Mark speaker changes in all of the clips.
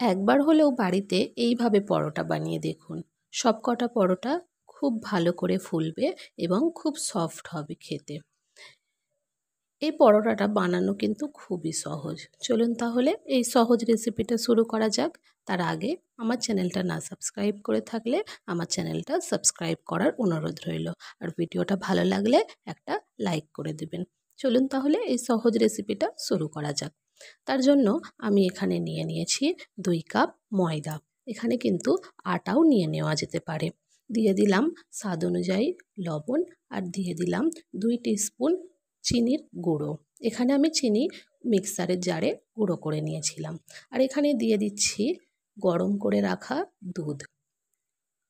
Speaker 1: একবার হলেও বাড়িতে এইভাবে পরোটা বানিয়ে দেখুন। সবকটা পরোটা খুব ভালো করে ফুলবে এবং খুব সফট হবে খেতে। এই পরোটাটা বানানো কিন্তু খুবই সহজ। চলুন তাহলে এই সহজ রেসিপিটা শুরু করা যাক। তার আগে আমার চ্যানেলটা না সাবস্ক্রাইব করে থাকলে আমার চ্যানেলটা সাবস্ক্রাইব করার অনুরোধ রইল। আর ভিডিওটা ভালো লাগলে একটা লাইক করে দেবেন। চলুন তাহলে এই সহজ রেসিপিটা শুরু করা যাক। তার জন্য আমি এখানে নিয়ে নিয়েছি 2 কাপ ময়দা। এখানে কিন্তু আটাও নিয়ে নেওয়া যেতে পারে। দিয়ে দিলাম স্বাদ অনুযায়ী লবণ আর দিয়ে দিলাম 2 টিস্পুন চিনির গুঁড়ো। এখানে আমি চিনি মিক্সারের জারে গুঁড়ো করে নিয়েছিলাম। আর এখানে দিয়ে দিচ্ছি গরম করে রাখা দুধ।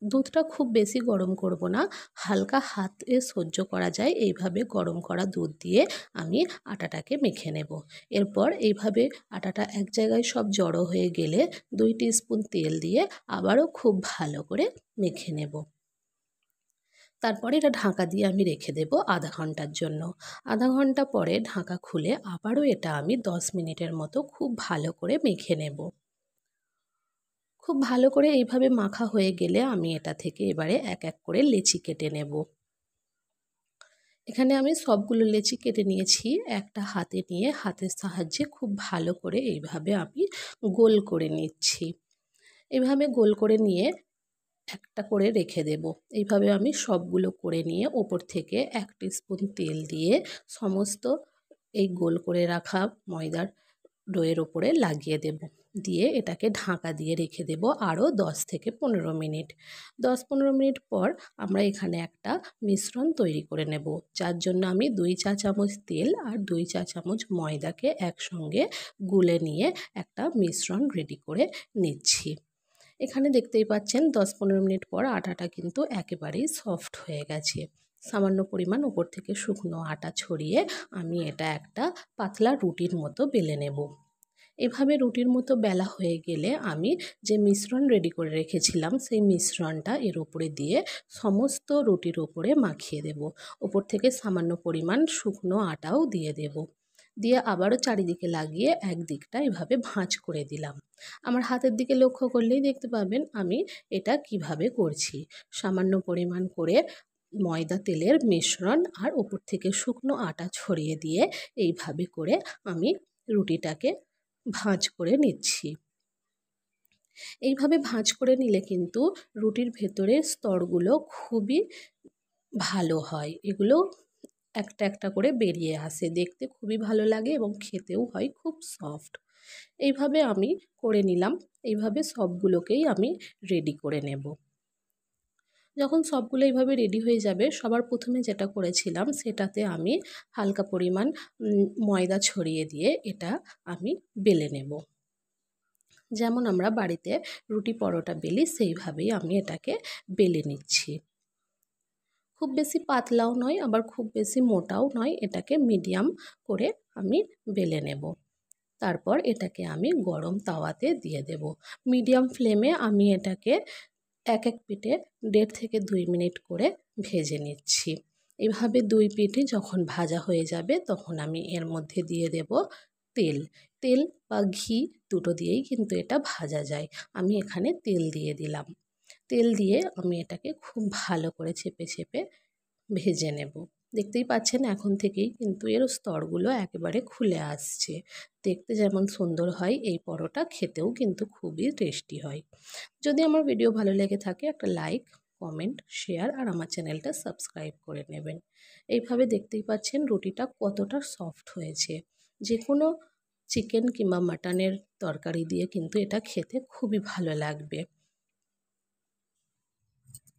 Speaker 1: দুধটা খুব বেশি গরম করব না, হালকা হাতে সহ্য করা যায় এইভাবে গরম করা দুধ দিয়ে আমি আটাটাকে মেখে নেব। এরপর এইভাবে আটাটা এক জায়গায় সব জড়ো হয়ে গেলে 2 টিস্পুন তেল দিয়ে আবারও খুব ভালো করে মেখে নেব। তারপরে এটা ঢাকা দিয়ে আমি রেখে দেব আধা ঘন্টার জন্য। আধা ঘন্টা পরে ঢাকা খুলে আবারও এটা আমি 10 মিনিটের মতো খুব ভালো করে মেখে নেব। খুব ভালো করে এইভাবে মাখা হয়ে গেলে আমি এটা থেকে এবারে এক এক করে লেচি কেটে নেব। এখানে আমি সবগুলো লেচি কেটে নিয়েছি। একটা হাতে নিয়ে হাতের সাহায্যে খুব ভালো করে এইভাবে আমি গোল করে নিচ্ছি। এইভাবে গোল করে নিয়ে একটা করে রেখে দেব। এইভাবে আমি সবগুলো করে নিয়ে ওপর থেকে 1 টিস্পুন তেল দিয়ে সমস্ত এই গোল করে রাখা ময়দার ডোয়ের ওপরে লাগিয়ে দেব। দিয়ে এটাকে ঢাকা দিয়ে রেখে দেব আরও 10 থেকে 15 মিনিট। 10-15 মিনিট পর আমরা এখানে একটা মিশ্রণ তৈরি করে নেব। যার জন্য আমি 2 চা চামচ তেল আর 2 চা চামচ ময়দাকে একসঙ্গে গুলে নিয়ে একটা মিশ্রণ রেডি করে নিচ্ছি। এখানে দেখতেই পাচ্ছেন 10-15 মিনিট পর আটাটা কিন্তু একেবারেই সফট হয়ে গেছে। সামান্য পরিমাণ উপর থেকে শুকনো আটা ছড়িয়ে আমি এটা একটা পাতলা রুটির মতো বেলে নেব। এভাবে রুটির মতো বেলা হয়ে গেলে আমি যে মিশ্রণ রেডি করে রেখেছিলাম সেই মিশ্রণটা এর উপরে দিয়ে সমস্ত রুটির উপরে মাখিয়ে দেব। ওপর থেকে সামান্য পরিমাণ শুকনো আটাও দিয়ে দেব। দিয়ে আবারও চারিদিকে লাগিয়ে একদিকটা এভাবে ভাঁজ করে দিলাম। আমার হাতের দিকে লক্ষ্য করলেই দেখতে পাবেন আমি এটা কিভাবে করছি। সামান্য পরিমাণ করে ময়দা তেলের মিশ্রণ আর ওপর থেকে শুকনো আটা ছড়িয়ে দিয়ে এইভাবে করে আমি রুটিটাকে ভাঁজ করে নিচ্ছি। এইভাবে ভাঁজ করে নিলে কিন্তু রুটির ভেতরের স্তরগুলো খুবই ভালো হয়। এগুলো একটা একটা করে বেরিয়ে আসে, দেখতে খুবই ভালো লাগে এবং খেতেও হয় খুব সফট। এইভাবে আমি করে নিলাম। এইভাবে সবগুলোকেই আমি রেডি করে নেব। যখন সবগুলো এইভাবে রেডি হয়ে যাবে সবার প্রথমে যেটা করেছিলাম সেটাতে আমি হালকা পরিমাণ ময়দা ছড়িয়ে দিয়ে এটা আমি বেলে নেব। যেমন আমরা বাড়িতে রুটি পরোটা বেলি সেইভাবেই আমি এটাকে বেলে নিচ্ছি। খুব বেশি পাতলাও নয় আবার খুব বেশি মোটাও নয়, এটাকে মিডিয়াম করে আমি বেলে নেব। তারপর এটাকে আমি গরম তাওয়াতে দিয়ে দেব। মিডিয়াম ফ্লেমে আমি এটাকে এক এক পিঠে 1.5 থেকে 2 মিনিট করে ভেজে নিচ্ছি। এভাবে 2 পিঠই যখন ভাজা হয়ে যাবে তখন আমি এর মধ্যে দিয়ে দেব তেল। তেল বা ঘি দুটো দিয়েই কিন্তু এটা ভাজা যায়। আমি এখানে তেল দিয়ে দিলাম। তেল দিয়ে আমি এটাকে খুব ভালো করে চেপে চেপে ভেজে নেব। দেখতেই পাচ্ছেন এখন থেকেই কিন্তু এর স্তরগুলো একেবারে খুলে আসছে। দেখতে যেমন সুন্দর হয় এই পরোটা খেতেও কিন্তু খুবই টেস্টি হয়। যদি আমার ভিডিও ভালো লেগে থাকে একটা লাইক, কমেন্ট, শেয়ার আর আমার চ্যানেলটা সাবস্ক্রাইব করে নেবেন। এইভাবে দেখতেই পাচ্ছেন রুটিটা কতটা সফট হয়েছে। যে কোনো চিকেন কিংবা মাটনের তরকারি দিয়ে কিন্তু এটা খেতে খুবই ভালো লাগবে।